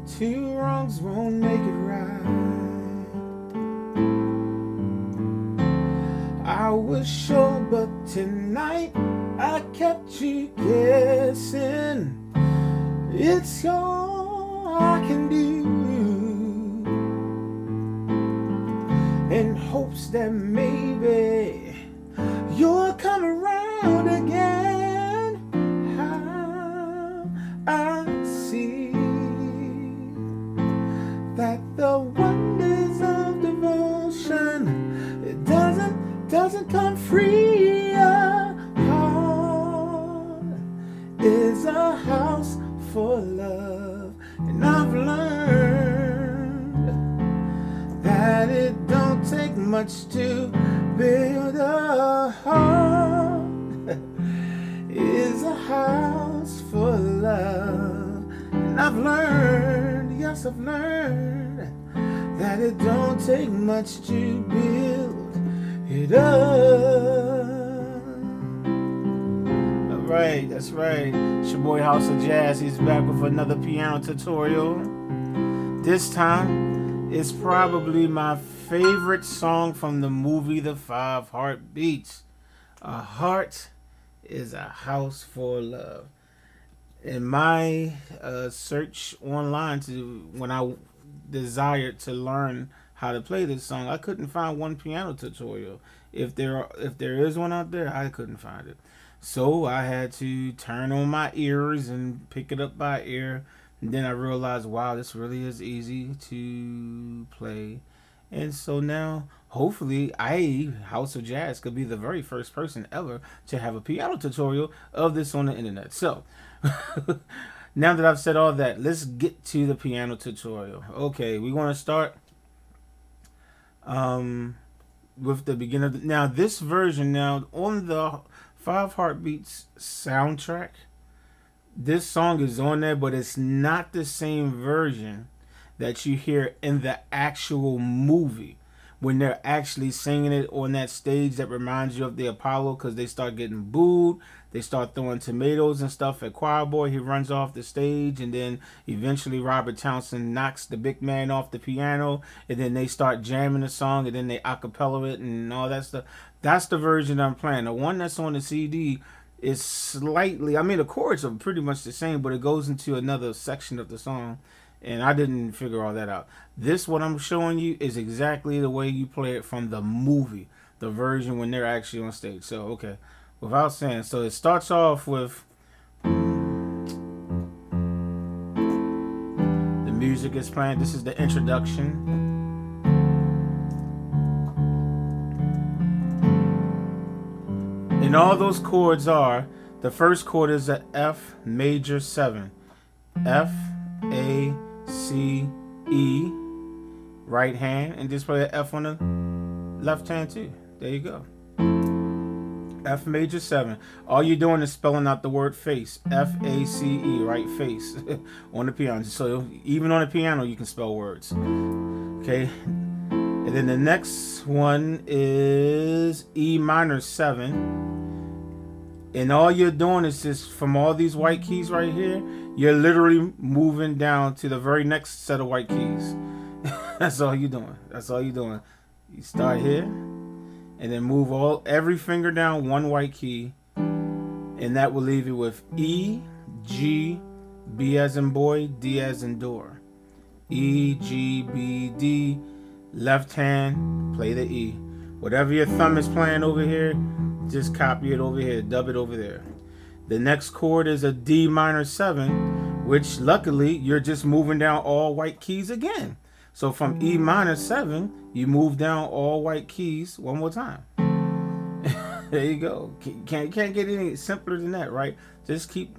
Two wrongs won't make it right. I was sure, but tonight I kept you guessing. It's all I can do, in hopes that maybe you'll come around again. How I see that the wonders of devotion, it doesn't come free. A heart is a house for love, and I've learned that it don't take much to build a heart. Is a house for love, and I've learned, yes I've learned, that it don't take much to build it up. Alright, that's right. It's your boy House of Jazz. He's back with another piano tutorial. This time, it's probably my favorite song from the movie The Five Heartbeats. A heart is a house for love. In my search online when I desired to learn how to play this song, I couldn't find one piano tutorial. If there is one out there, I couldn't find it. So I had to turn on my ears and pick it up by ear. And then I realized, wow, this really is easy to play. And so now, hopefully, House of Jazz, could be the very first person ever to have a piano tutorial of this on the internet. So, now that I've said all that, let's get to the piano tutorial. Okay, we want to start with the beginner. Now, this version, now, on the Five Heartbeats soundtrack, this song is on there, but it's not the same version that you hear in the actual movie when they're actually singing it on that stage that reminds you of the Apollo, because they start getting booed, they start throwing tomatoes and stuff at Choir Boy. He runs off the stage, and then eventually Robert Townsend knocks the big man off the piano, and then they start jamming the song, and then they acapella it and all that stuff. That's the version I'm playing. The one that's on the CD is slightly, I mean, the chords are pretty much the same, but it goes into another section of the song, and I didn't figure all that out. This, what I'm showing you, is exactly the way you play it from the movie, the version when they're actually on stage. So, okay, without saying, so it starts off with the music is playing. This is the introduction. And all those chords are, the first chord is a F major 7. F, A, C, E, right hand, and just play an F on the left hand too. There you go. F major 7. All you're doing is spelling out the word face. F-A-C-E, right, face, on the piano. So even on the piano you can spell words. Okay. And then the next one is E minor 7. And all you're doing is just, from all these white keys right here, you're literally moving down to the very next set of white keys. That's all you're doing. That's all you're doing. You start here, and then move every finger down one white key, and that will leave you with E, G, B as in boy, D as in door. E, G, B, D. Left hand, play the E. Whatever your thumb is playing over here, just copy it over here, dub it over there. The next chord is a D minor 7, which luckily you're just moving down all white keys again. So from E minor 7, you move down all white keys one more time. There you go. Can't get any simpler than that, right? Just keep.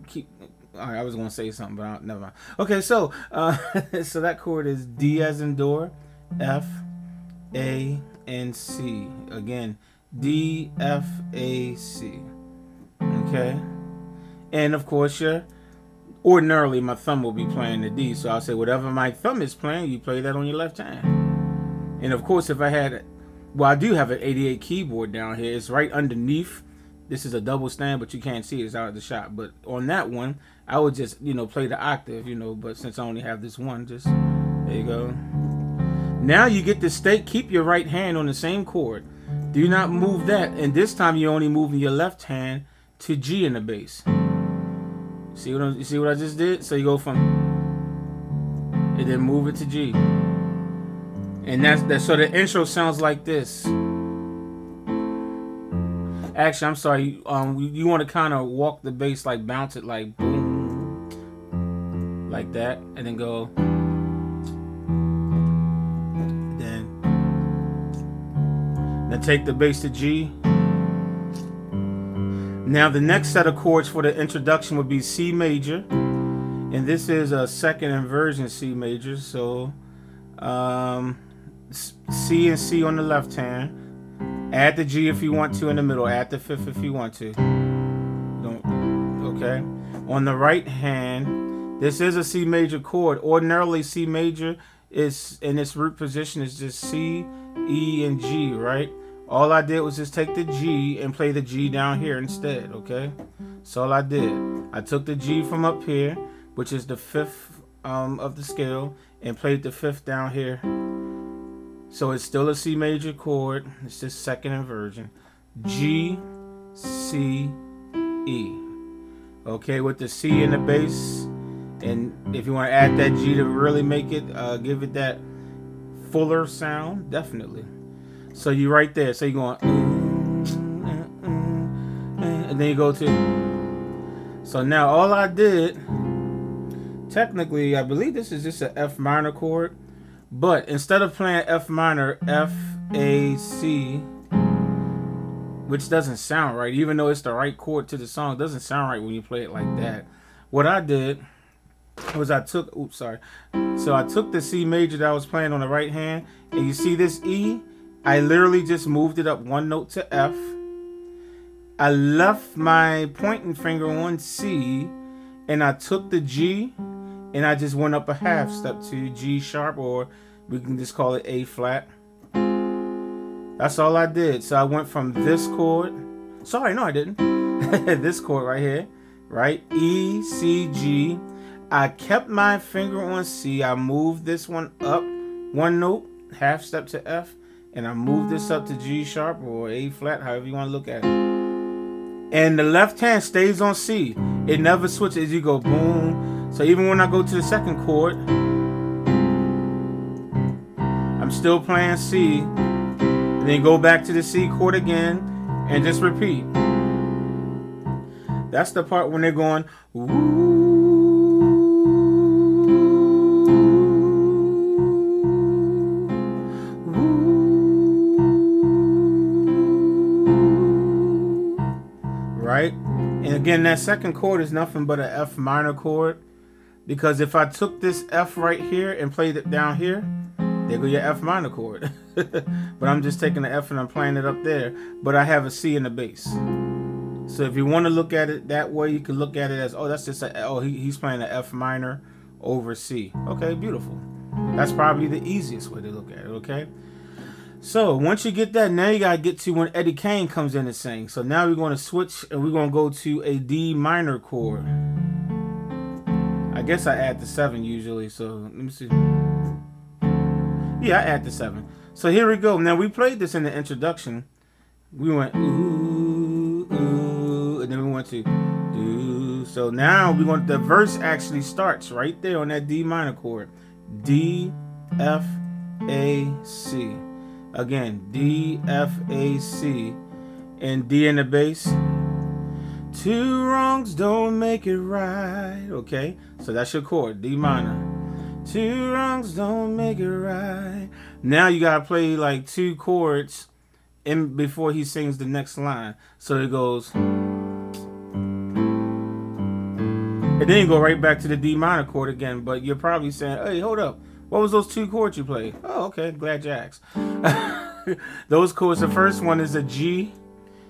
All right, I was gonna say something, but never mind. Okay, so so that chord is D as in door, F, A, and C. Again, D, F, A, C. Okay, and of course ordinarily my thumb will be playing the D, so I'll say whatever my thumb is playing, you play that on your left hand. And of course, if I had, well, I do have an 88 keyboard down here. It's right underneath This is a double stand, but you can't see it. It's out of the shot. But on that one, I would just, play the octave, but since I only have this one, just, there you go. Now you get to stay, keep your right hand on the same chord. Do not move that. And this time you're only moving your left hand to G in the bass. You see what I just did? So you go from, and then move it to G. And that's so the intro sounds like this. Actually, I'm sorry. You want to kind of walk the bass, like bounce it, like boom, like that, and then go. Then take the bass to G. Now the next set of chords for the introduction would be C major, and this is a second inversion C major. So C and C on the left hand. Add the G if you want to in the middle. Add the fifth if you want to. Okay. On the right hand, this is a C major chord. Ordinarily, C major is in its root position is just C, E, and G, right? All I did was just take the G and play the G down here instead, okay? So all I did. I took the G from up here, which is the fifth of the scale, and played the fifth down here. So it's still a C major chord. It's just second inversion. G, C, E. Okay, with the C in the bass. And if you want to add that G to really make it, give it that fuller sound, definitely. So you right there. So you're going, and then you go to. So now all I did, technically, I believe this is just an F minor chord. But instead of playing F minor, F, A, C, which doesn't sound right, even though it's the right chord to the song, it doesn't sound right when you play it like that. What I did was I took the C major that I was playing on the right hand, and you see this E, I literally just moved it up one note to F. I left my pointing finger on C, and I took the G, and I just went up a half step to G sharp, or we can just call it A flat. That's all I did. So I went from this chord. Sorry, no, I didn't. This chord right here, right? E, C, G. I kept my finger on C. I moved this one up one note, half step to F, and I moved this up to G sharp or A flat, however you want to look at it. And the left hand stays on C. It never switches. You go boom. So even when I go to the second chord, I'm still playing C, and then go back to the C chord again, and just repeat. That's the part when they're going, woo, right? And again, that second chord is nothing but an F minor chord. Because if I took this F right here and played it down here, there go your F minor chord. But I'm just taking the F and I'm playing it up there. But I have a C in the bass. So if you want to look at it that way, you can look at it as, oh, that's just he's playing an F minor over C. Okay, beautiful. That's probably the easiest way to look at it, okay? So once you get that, now you got to get to when Eddie Kane comes in and sings. So now we're going to switch and we're going to go to a D minor chord. I guess I add the 7 usually, so let me see. Yeah, I add the 7. So here we go. Now we played this in the introduction. We went ooh, ooh, and then we went to do. So now we want the verse actually starts right there on that D minor chord. D, F, A, C. Again, D, F, A, C, and D in the bass. Two wrongs don't make it right. Okay, so that's your chord, D minor. Two wrongs don't make it right. Now you gotta play like 2 chords in before he sings the next line. So it goes, and then you go right back to the D minor chord again. But you're probably saying, hey, hold up, what was those 2 chords you played? Oh, okay, glad you asked. Those chords, the first one is a G.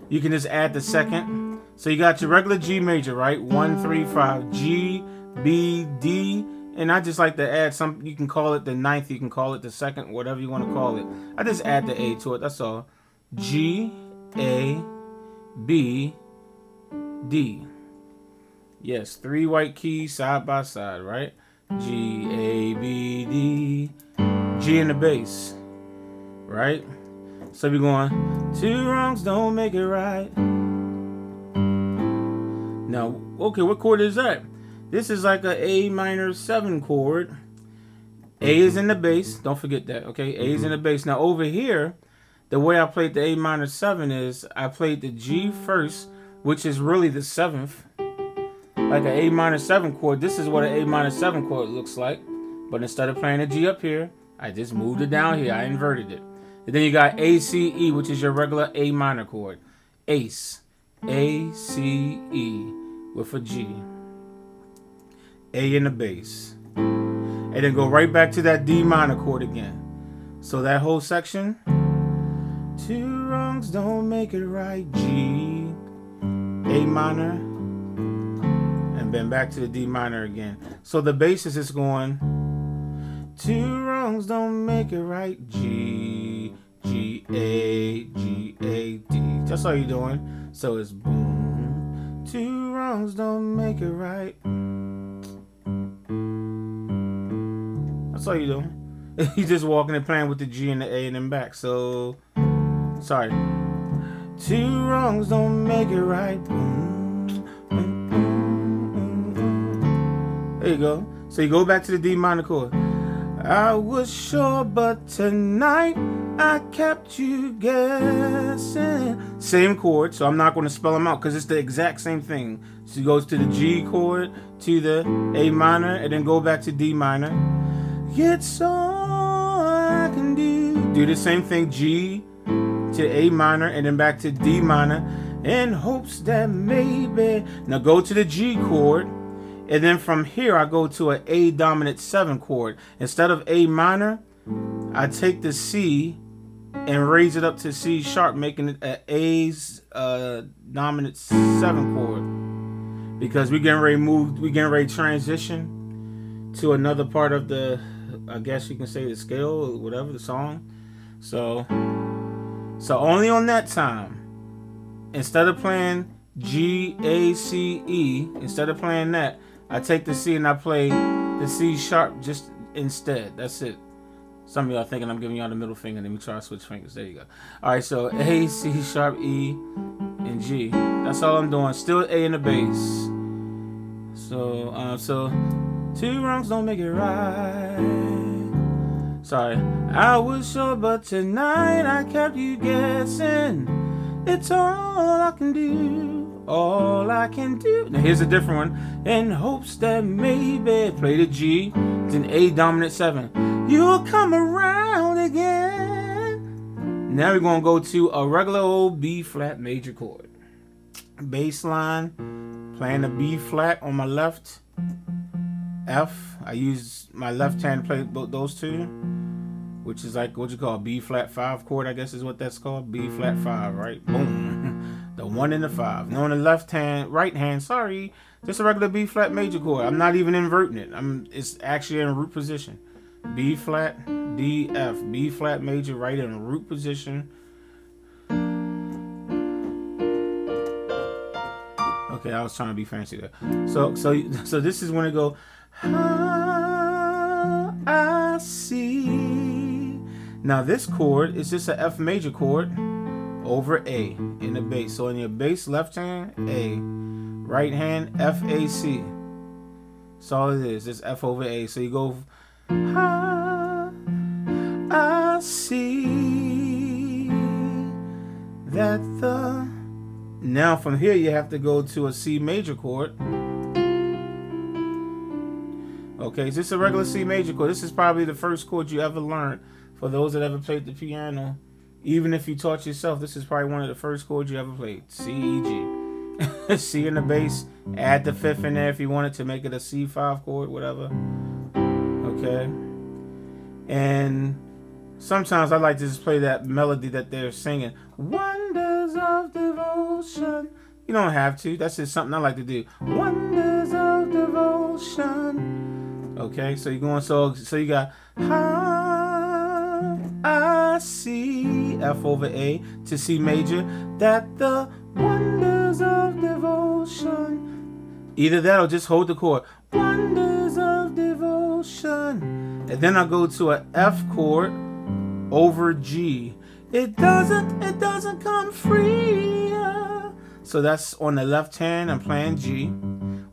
You can just add the second. So you got your regular G major, right? 1, 3, 5, G, B, D, and I just like to add some. You can call it the 9th, you can call it the 2nd, whatever you want to call it. I just add the A to it. That's all. G, A, B, D. Yes, 3 white keys side by side, right? G, A, B, D. G in the bass, right? So we're going, 2 wrongs don't make it right. Now, okay, what chord is that? This is like a A minor 7 chord. A is in the bass. Don't forget that, okay? A is in the bass. Now, over here, the way I played the A minor 7 is I played the G first, which is really the 7th. Like an A minor 7 chord. This is what an A minor 7 chord looks like. But instead of playing a G up here, I just moved it down here. I inverted it. And then you got A, C, E, which is your regular A minor chord. Ace. A, C, E with a G. A in the bass. And then go right back to that D minor chord again. So that whole section. 2 wrongs don't make it right. G, A minor, and then back to the D minor again. So the bass is just going 2 wrongs don't make it right. G, G, A, D. That's all you're doing. So it's boom. 2 wrongs don't make it right. That's all you're doing. You're just walking and playing with the G and the A and then back. So, sorry. 2 wrongs don't make it right. There you go. So you go back to the D minor chord. I was sure, but tonight I kept you guessing. Same chord, so I'm not going to spell them out because it's the exact same thing. So it goes to the G chord, to the A minor, and then go back to D minor. It's all I can do. Do the same thing, G to A minor, and then back to D minor, in hopes that maybe. Now go to the G chord, and then from here I go to an A dominant 7 chord. Instead of A minor, I take the C and raise it up to C sharp, making it an A's dominant 7 chord. Because we're getting ready to transition to another part of the, I guess you can say, the scale or whatever, the song. So only on that time, instead of playing G, A, C, E, instead of playing that, I take the C and I play the C sharp just instead. That's it. Some of y'all thinking I'm giving y'all the middle finger. Let me try to switch fingers. There you go. All right, so A, C sharp, E, and G. That's all I'm doing. Still A in the bass. So 2 wrongs don't make it right. Sorry. I was sure, but tonight I kept you guessing. It's all I can do. All I can do. Now here's a different one. In hopes that maybe, play the G, it's an A dominant 7. You'll come around again. Now we're going to go to a regular old B flat major chord. Bass line, playing the B flat on my left. F. I use my left hand to play both those two, which is like what you call a B flat 5 chord, I guess is what that's called. B flat 5, right? Boom. The 1 and the 5. Now on the left hand, right hand, sorry, just a regular B flat major chord. I'm not even inverting it. It's actually in root position. B flat, D, F. B flat major, right in root position. Okay, I was trying to be fancy there. So this is when it go. I see. Now this chord is just an F major chord over A in the bass. So in your bass left hand, A, right hand, F, A, C. That's all it is. It's F over A. So you go. I see that the. Now from here you have to go to a C major chord. Okay, so this is a regular C major chord. This is probably the first chord you ever learned. For those that ever played the piano, even if you taught yourself, this is probably one of the first chords you ever played. C, E, G. C in the bass. Add the 5th in there if you wanted to make it a C5 chord, whatever. Okay. And sometimes I like to just play that melody that they're singing. Wonders of devotion. You don't have to. That's just something I like to do. Wonders of devotion. Okay, so you're going so you got I see F over A to C major, that the wonders of devotion devotion. Either that or just hold the chord. Wonders of devotion. And then I go to an F chord over G. It doesn't come free. So that's on the left hand, I'm playing G.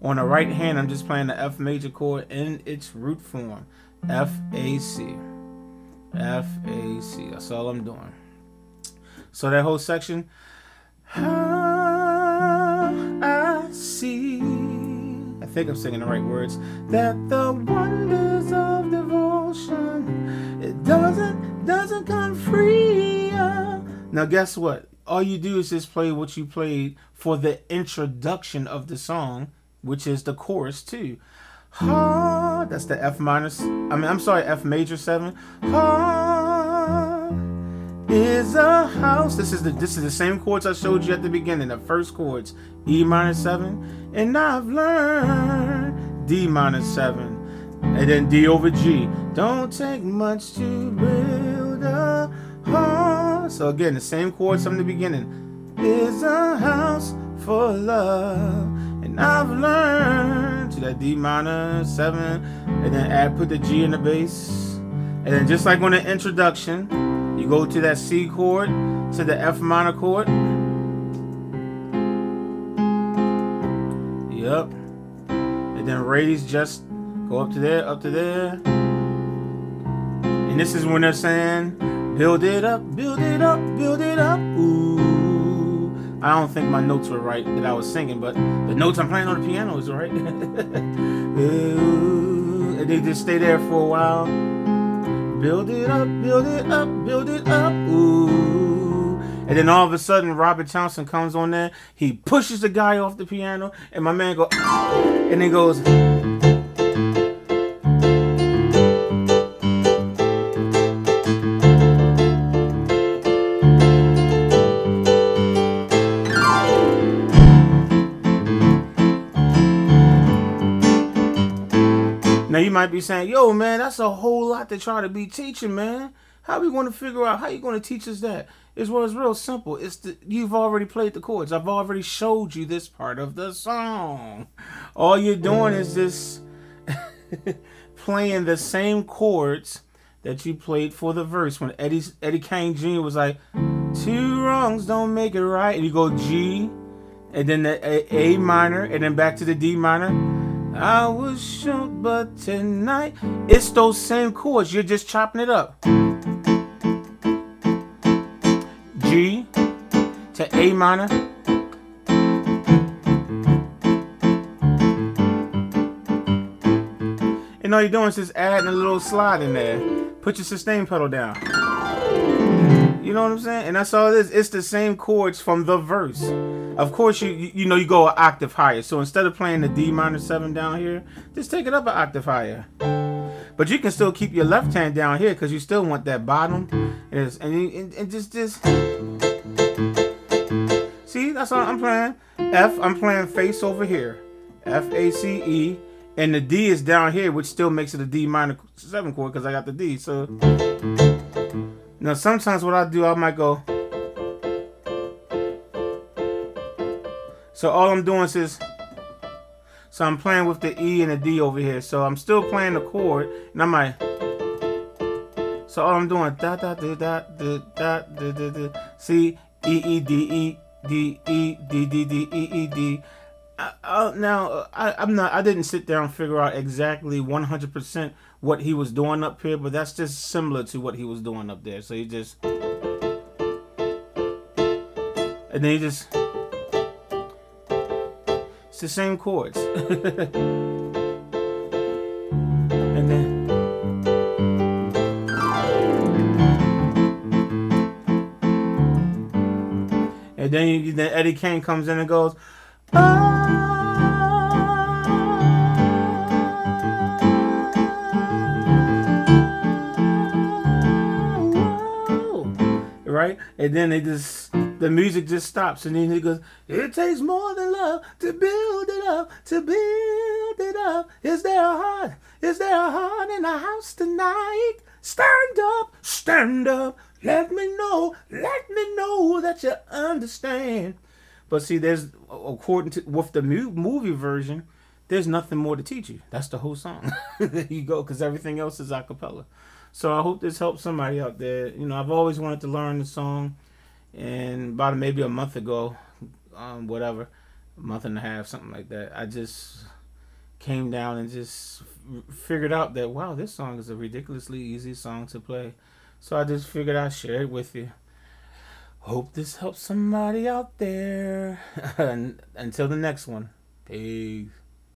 On the right hand, I'm just playing the F major chord in its root form. F, A, C. F, A, C. That's all I'm doing. So that whole section. I see. I think I'm singing the right words. That the wonders of devotion, it doesn't come free. Now guess what? All you do is just play what you played for the introduction of the song, which is the chorus too. Ha, that's the F minor. F major 7. Ha is a house. This is the same chords I showed you at the beginning. The first chords, E minor 7, and I've learned D minor 7, and then D over G. Don't take much to build a home. So again, the same chords from the beginning. Is a house for love, and I've learned to that D minor 7, and then put the G in the bass, and then just like on the introduction, you go to that C chord, to the F minor chord. Yep, and then raise, just go up to there, and this is when they're saying, build it up, build it up, build it up. Ooh. I don't think my notes were right that I was singing, but the notes I'm playing on the piano is right. Ooh. And they just stay there for a while. Build it up, build it up, build it up. Ooh. And then all of a sudden, Robert Townsend comes on there. He pushes the guy off the piano, and my man goes, and he goes. Now you might be saying, yo man, that's a whole lot to try to be teaching, man. How are we going to figure out how you going to teach us that? It's real simple. You've already played the chords. I've already showed you this part of the song. All you're doing is just playing the same chords that you played for the verse. When Eddie Kane Jr. was like, 2 wrongs don't make it right, and you go G, and then the A minor, and then back to the D minor. I was shook, but tonight, it's those same chords. You're just chopping it up. G to A minor. And all you're doing is just adding a little slide in there. Put your sustain pedal down. You know what I'm saying? And that's all it is. It's the same chords from the verse. Of course, you know, you go an octave higher. So instead of playing the D minor 7 down here, just take it up an octave higher. But you can still keep your left hand down here because you still want that bottom. And just see, that's all I'm playing. F, I'm playing face over here. F, A, C, E. And the D is down here, which still makes it a D minor 7 chord because I got the D. So now sometimes what I do, I might go. So all I'm doing is, so I'm playing with the E and the D over here. So I'm still playing the chord, and I might. So all I'm doing, da da da da da da da da da. See, E E D E D E D D D E E D. Now I didn't sit down and figure out exactly 100% what he was doing up here, but that's just similar to what he was doing up there. So he just, and then he just. It's the same chords. And then Eddie Kane comes in and goes, oh. Right? And then the music just stops, and then he goes, it takes more than love to build it up, to build it up. Is there a heart in the house tonight? Stand up, let me know that you understand. But see, there's according to with the movie version, there's nothing more to teach you. That's the whole song. There you go, because everything else is a cappella. So I hope this helps somebody out there. You know, I've always wanted to learn the song, and about maybe a month ago, whatever, a month and a half, something like that, I just came down and just figured out that wow, this song is a ridiculously easy song to play. So I just figured I'd share it with you. Hope this helps somebody out there. Until the next one. Peace.